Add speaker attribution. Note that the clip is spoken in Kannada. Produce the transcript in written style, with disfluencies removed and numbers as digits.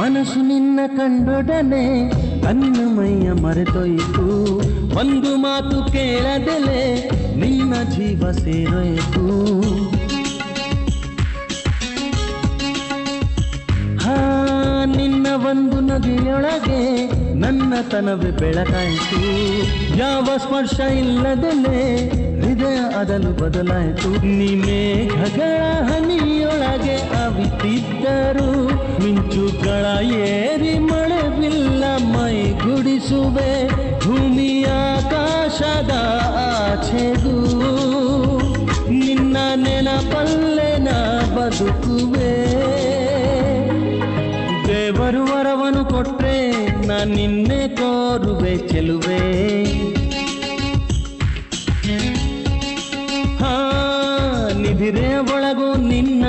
Speaker 1: ಮನಸ್ಸು ನಿನ್ನ ಕಂಡೊಡನೆ ಅನ್ನಮಯ್ಯ ಮರೆತೊಯ್ತು, ಒಂದು ಮಾತು ಕೇಳದೆಲೆ ನಿನ್ನ ಜೀವ ಸೇರೊಯ್ತು. ನಿನ್ನ ಒಂದು ನದಿಯೊಳಗೆ ನನ್ನ ತನವೇ ಬೆಳಕಾಯಿತು, ಯಾವ ಸ್ಪರ್ಶ ಇಲ್ಲದೆಲೆ ಹೃದಯ ಅದಲು ಬದಲಾಯಿತು. ಮೇಘಗಳ ಹನಿಯೊಳಗೆ ಅವಿತಿದ್ದರು, ಮಿಂಚುಗಳ ಏರಿ ಮಳೆ ಬಿಲ್ಲ ಮೈ ಗುಡಿಸುವೆ, ಭೂಮಿಯ ಆಕಾಶದ ಆಚೆಗೂ ನಿನ್ನ ನೆನಪಲ್ಲೇ ನಾ ಬದುಕುವೆ. ದೇವರು ವರವನು ಕೊಟ್ರೆ ನಾ ನಿನ್ನೆ ಕೋರುವೆ ಚೆಲುವೆ. ನಿಧಿರೆಯ ಒಳಗೂ ನಿನ್ನ